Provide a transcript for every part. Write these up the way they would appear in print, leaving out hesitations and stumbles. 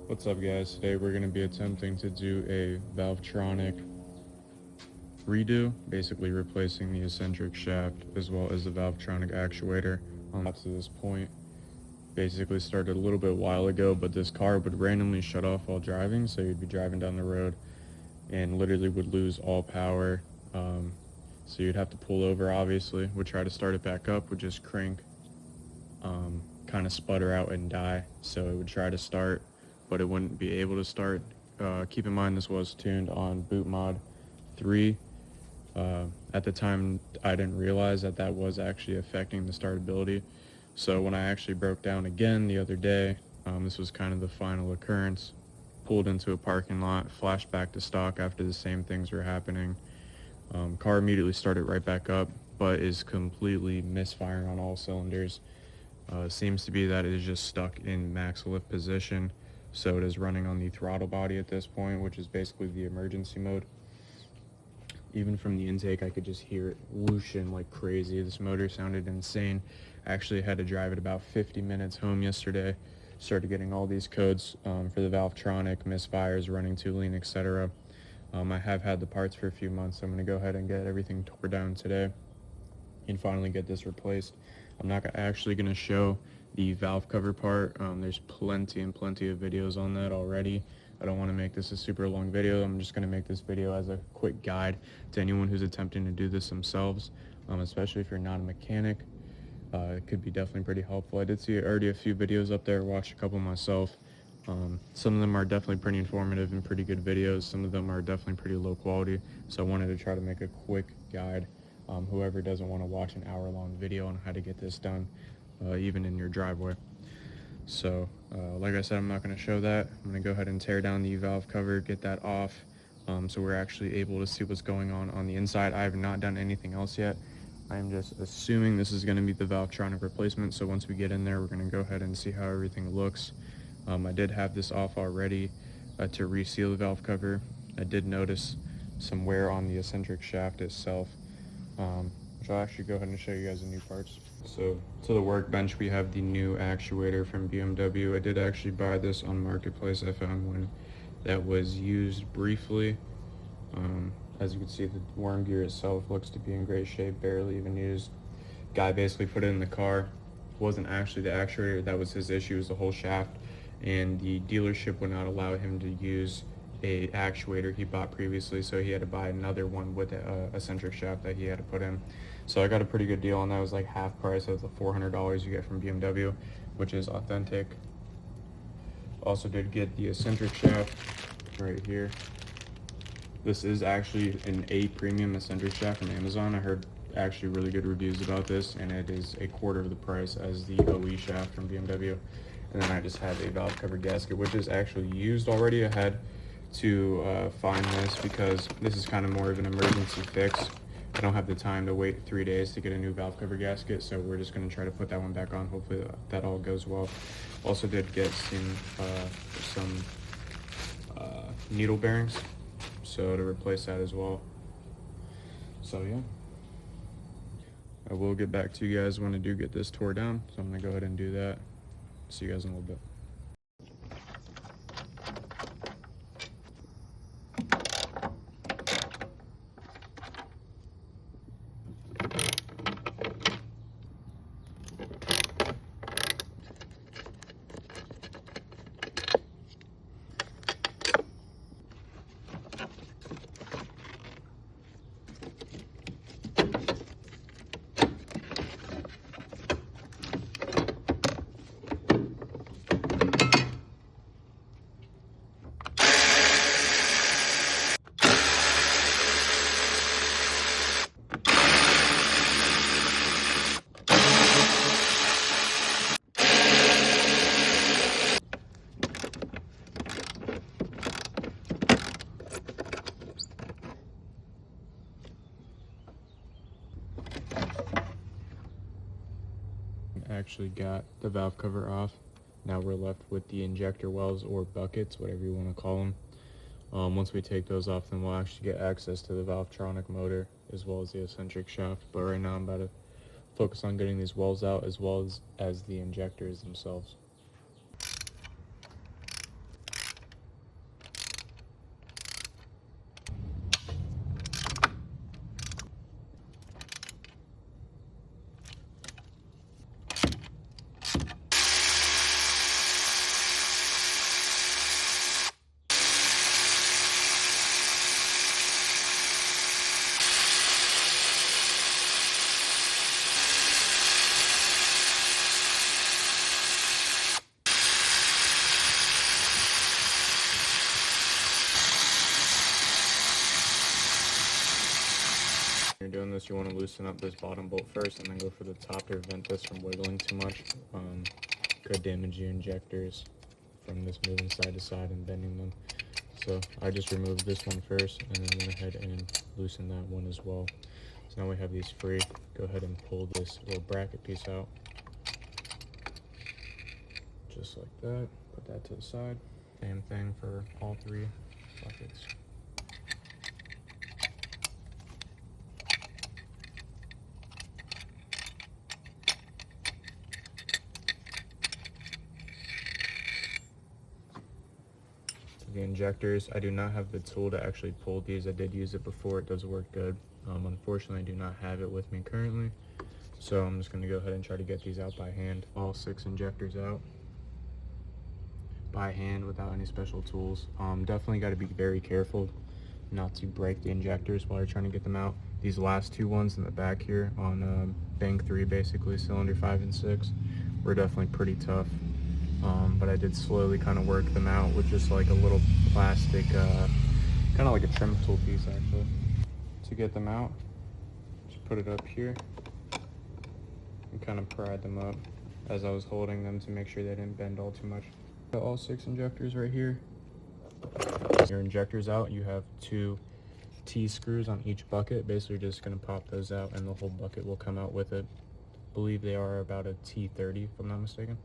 What's up guys, today we're going to be attempting to do a Valvetronic redo, basically replacing the eccentric shaft as well as the Valvetronic actuator. Up to this point, basically started a little bit while ago, but this car would randomly shut off while driving, so you'd be driving down the road and literally would lose all power. So you'd have to pull over, obviously, would try to start it back up, would just crank, kind of sputter out and die. So it would try to start, but it wouldn't be able to start. Keep in mind this was tuned on boot mod 3. At the time I didn't realize that that was actually affecting the startability. So when I actually broke down again the other day, this was kind of the final occurrence, pulled into a parking lot, flashed back to stock after the same things were happening. Car immediately started right back up, but is completely misfiring on all cylinders. Seems to be that it is just stuck in max lift position, so it is running on the throttle body at this point, which is basically the emergency mode. Even from the intake I could just hear it whooshing like crazy. This motor sounded insane. I actually had to drive it about 50 minutes home yesterday. Started getting all these codes for the Valvetronic, misfires, running too lean, etc. I have had the parts for a few months, so I'm going to go ahead and get everything tore down today and finally get this replaced. I'm not actually going to show the valve cover part. There's plenty of videos on that already. I don't want to make this a super long video. I'm just going to make this video as a quick guide to anyone who's attempting to do this themselves, especially if you're not a mechanic. It could be definitely pretty helpful. I did see already a few videos up there, watched a couple myself. Some of them are definitely pretty informative and pretty good videos. Some of them are definitely pretty low quality, so I wanted to try to make a quick guide. Whoever doesn't want to watch an hour-long video on how to get this done, even in your driveway. So, like I said, I'm not going to show that. I'm going to go ahead and tear down the valve cover, get that off, so we're actually able to see what's going on the inside. I have not done anything else yet. I'm just assuming this is going to be the Valvetronic replacement, so once we get in there, we're going to go ahead and see how everything looks. I did have this off already to reseal the valve cover. I did notice some wear on the eccentric shaft itself, which I'll actually go ahead and show you guys the new parts. So to the workbench, we have the new actuator from BMW. I did actually buy this on Marketplace. I found one that was used briefly. As you can see, the worm gear itself looks to be in great shape, barely even used. Guy basically put it in the car. It wasn't actually the actuator that was his issue, it was the whole shaft, and the dealership would not allow him to use a actuator he bought previously, so he had to buy another one with a eccentric shaft that he had to put in. So I got a pretty good deal on that. It was like half price of the $400 you get from BMW, which is authentic. Also did get the eccentric shaft right here. This is actually an A premium eccentric shaft from Amazon. I heard actually really good reviews about this, and it is a quarter of the price as the OE shaft from BMW. And then I just have a valve cover gasket, which is actually used already. I had to find this because this is kind of more of an emergency fix. I don't have the time to wait 3 days to get a new valve cover gasket, so we're just going to try to put that one back on. Hopefully that all goes well. Also did get some needle bearings, so to replace that as well. So yeah, I will get back to you guys when I do get this tore down, so I'm going to go ahead and do that. See you guys in a little bit. Actually got the valve cover off. Now we're left with the injector wells, or buckets, whatever you want to call them. Once we take those off, then we'll actually get access to the Valvetronic motor as well as the eccentric shaft. But right now I'm about to focus on getting these wells out as well as the injectors themselves. this, you want to loosen up this bottom bolt first and then go for the top to prevent this from wiggling too much. Could damage your injectors from this moving side to side and bending them. So I just removed this one first and then went ahead and loosened that one as well. So now we have these free. Go ahead and pull this little bracket piece out. Just like that. Put that to the side. Same thing for all three buckets. The injectors, I do not have the tool to actually pull these. I did use it before. It does work good. Unfortunately, I do not have it with me currently, so I'm just going to go ahead and try to get these out by hand. All 6 injectors out by hand without any special tools. Definitely got to be very careful not to break the injectors while you're trying to get them out. These last 2 ones in the back here on bank 3, basically cylinder 5 and 6, were definitely pretty tough. But I did slowly kind of work them out with just like a little plastic, kind of like a trim tool piece actually. To get them out, just put it up here and kind of pried them up as I was holding them to make sure they didn't bend all too much. Got all 6 injectors right here. Your injectors out, you have 2 T-screws on each bucket. Basically just going to pop those out and the whole bucket will come out with it. I believe they are about a T30 if I'm not mistaken.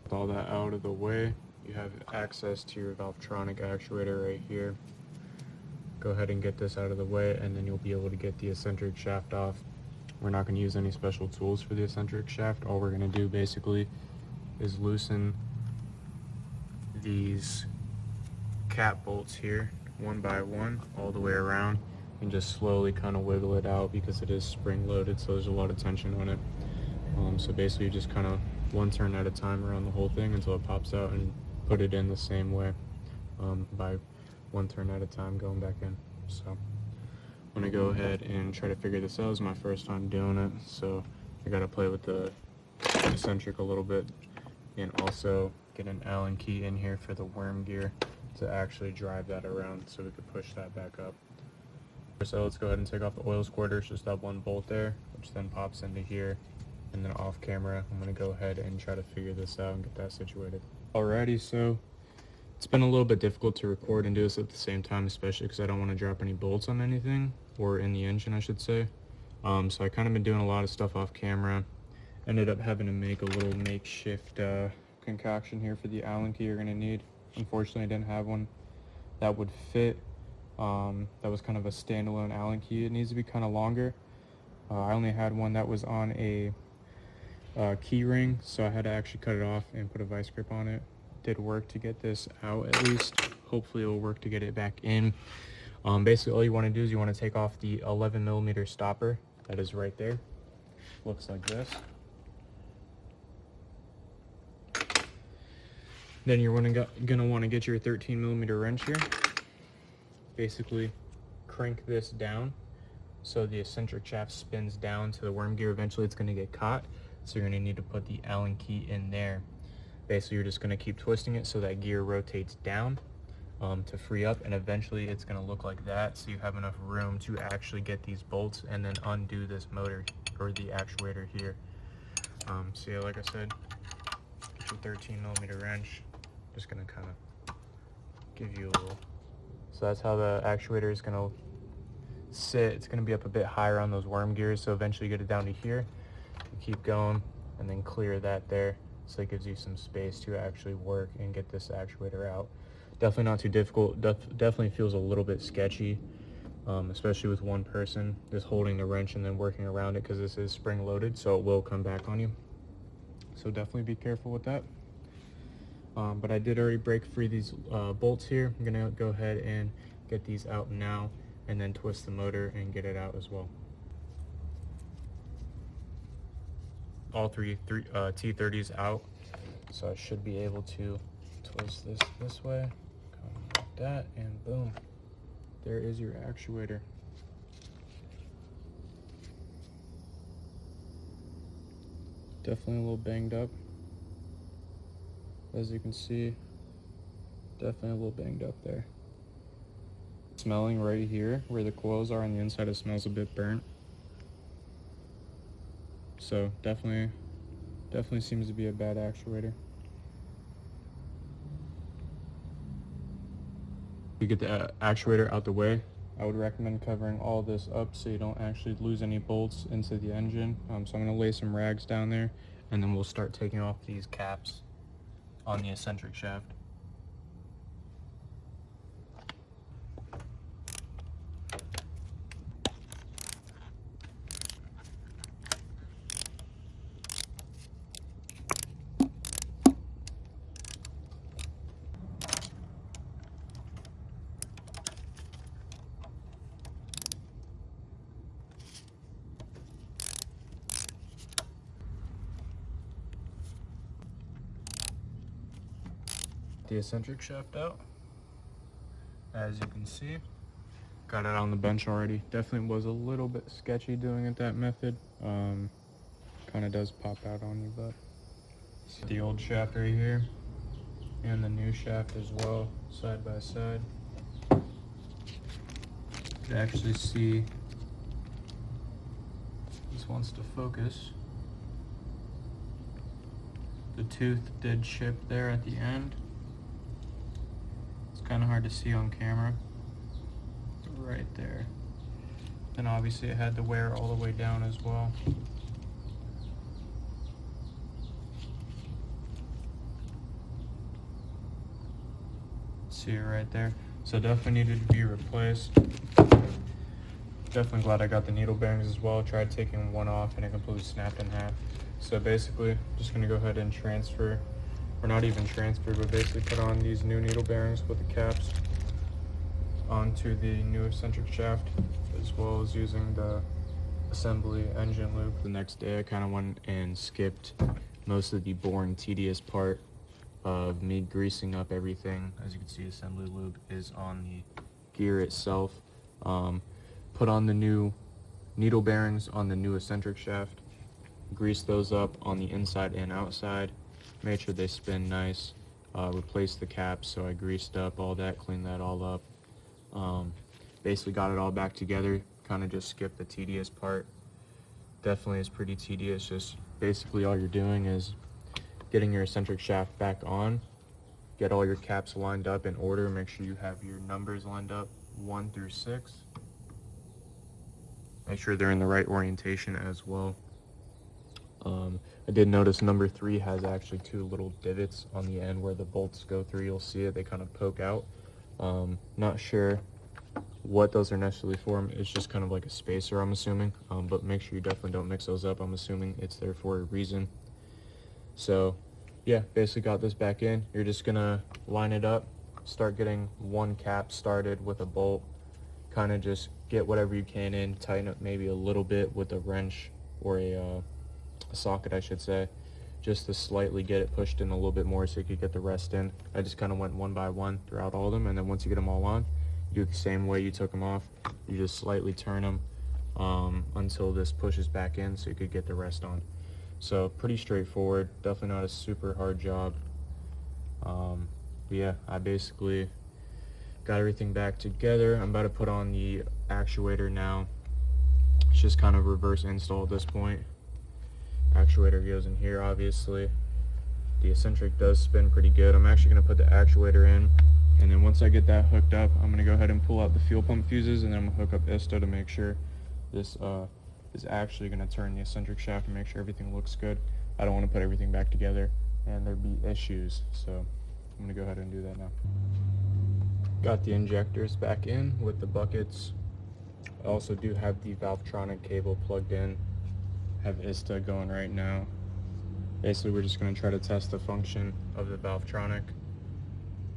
With all that out of the way, you have access to your Valvetronic actuator right here. Go ahead and get this out of the way and then you'll be able to get the eccentric shaft off. We're not going to use any special tools for the eccentric shaft. All we're going to do basically is loosen these cap bolts here one by one all the way around and just slowly kind of wiggle it out because it is spring loaded, so there's a lot of tension on it. So basically you just kind of one turn at a time around the whole thing until it pops out and put it in the same way, by one turn at a time going back in. So I'm gonna go ahead and try to figure this out. It's my first time doing it, so I gotta play with the eccentric a little bit and also get an Allen key in here for the worm gear to actually drive that around so we could push that back up. So let's go ahead and take off the oil squirter. It's just that one bolt there, which then pops into here. And then off camera, I'm gonna go ahead and try to figure this out and get that situated. Alrighty, so it's been a little bit difficult to record and do this at the same time, especially because I don't want to drop any bolts on anything, or in the engine I should say. So I kind of been doing a lot of stuff off camera. Ended up having to make a little makeshift concoction here for the Allen key you're gonna need. Unfortunately, I didn't have one that would fit. That was kind of a standalone Allen key. It needs to be kind of longer. I only had one that was on a key ring, so I had to actually cut it off and put a vice grip on it. Did work to get this out at least. Hopefully it will work to get it back in. Basically all you want to do is you want to take off the 11mm stopper that is right there. Looks like this. Then you're gonna want to get your 13mm wrench here. Basically crank this down so the eccentric shaft spins down to the worm gear. Eventually it's going to get caught, so you're going to need to put the Allen key in there. Basically you're just going to keep twisting it so that gear rotates down to free up, and eventually it's going to look like that, so you have enough room to actually get these bolts and then undo this motor or the actuator here. So yeah, like I said, get your 13mm wrench. Just going to kind of give you a little. So that's how the actuator is going to sit. It's going to be up a bit higher on those worm gears, so eventually you get it down to here. You keep going and then clear that there, so it gives you some space to actually work and get this actuator out. Definitely not too difficult. Definitely feels a little bit sketchy, especially with one person just holding the wrench and then working around it, because this is spring loaded, so it will come back on you. So definitely be careful with that. But I did already break free these bolts here. I'm gonna go ahead and get these out now and then twist the motor and get it out as well. All three T30s out, so I should be able to twist this way, come like that, and boom, there is your actuator. definitely a little banged up. As you can see, definitely a little banged up there. Smelling right here where the coils are on the inside, it smells a bit burnt. So definitely seems to be a bad actuator. To get the actuator out the way, I would recommend covering all this up so you don't actually lose any bolts into the engine. So I'm going to lay some rags down there, and then we'll start taking off these caps on the eccentric shaft. The eccentric shaft out, as you can see. Got it on the bench already. Definitely was a little bit sketchy doing it that method. Kind of does pop out on you, but the old shaft right here and the new shaft as well, side by side. You can actually see this wants to focus. The tooth did chip there at the end. It's kind of hard to see on camera. Right there. Then obviously it had the wear all the way down as well. See it right there. So definitely needed to be replaced. Definitely glad I got the needle bearings as well. Tried taking one off and it completely snapped in half. So basically, just gonna go ahead and transfer, or not even transfer, but basically put on these new needle bearings with the caps onto the new eccentric shaft, as well as using the assembly engine loop. The next day I kind of went and skipped most of the boring, tedious part of me greasing up everything. As you can see, assembly lube is on the gear itself. Put on the new needle bearings on the new eccentric shaft, grease those up on the inside and outside, made sure they spin nice, replaced the caps, so I greased up all that, cleaned that all up. Basically got it all back together, kind of just skipped the tedious part. Definitely is pretty tedious. Just basically all you're doing is getting your eccentric shaft back on, get all your caps lined up in order, make sure you have your numbers lined up 1 through 6. Make sure they're in the right orientation as well. I did notice number 3 has actually 2 little divots on the end where the bolts go through. You'll see it, they kind of poke out. Not sure what those are necessarily for. It's just kind of like a spacer, I'm assuming, but make sure you definitely don't mix those up. I'm assuming it's there for a reason. So yeah, basically got this back in. You're just gonna line it up, start getting one cap started with a bolt, kind of just get whatever you can in, tighten up maybe a little bit with a wrench or a socket, I should say, just to slightly get it pushed in a little bit more so you could get the rest in. I just kind of went one by one throughout all of them, and then once you get them all on, you do it the same way you took them off. You just slightly turn them until this pushes back in so you could get the rest on. So pretty straightforward, definitely not a super hard job. But yeah, I basically got everything back together. I'm about to put on the actuator now. It's just kind of reverse install at this point. Actuator goes in here, obviously. The eccentric does spin pretty good. I'm actually going to put the actuator in, and then once I get that hooked up, I'm going to go ahead and pull out the fuel pump fuses, and then I'm going to hook up ISTA to make sure this is actually going to turn the eccentric shaft and make sure everything looks good. I don't want to put everything back together and there be issues, so I'm going to go ahead and do that now. Got the injectors back in with the buckets. I also do have the Valvetronic cable plugged in. Have ISTA going right now. Basically, we're just going to try to test the function of the Valvetronic.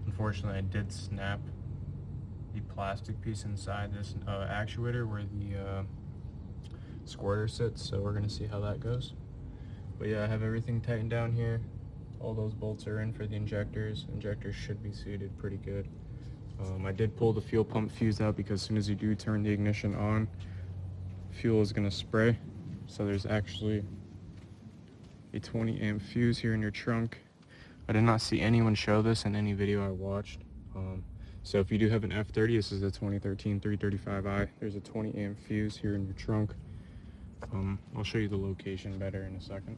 Unfortunately, I did snap the plastic piece inside this actuator where the squirter sits, so we're going to see how that goes. But yeah, I have everything tightened down here. All those bolts are in for the injectors. Injectors should be seated pretty good. I did pull the fuel pump fuse out because as soon as you do turn the ignition on, fuel is going to spray. So there's actually a 20 amp fuse here in your trunk. I did not see anyone show this in any video I watched. So if you do have an F30, this is the 2013 335i. There's a 20 amp fuse here in your trunk. I'll show you the location better in a second.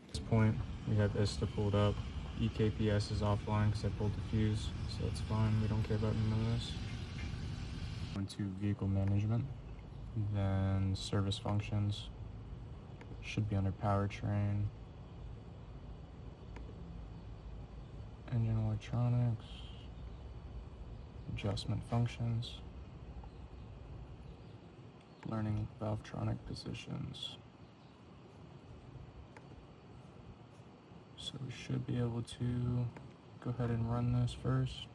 At this point, we have ISTA pulled up. EKPS is offline because I pulled the fuse, so it's fine. We don't care about none of this. Into vehicle management, then service functions should be under powertrain, engine electronics, adjustment functions, learning Valvetronic positions. So we should be able to go ahead and run this first.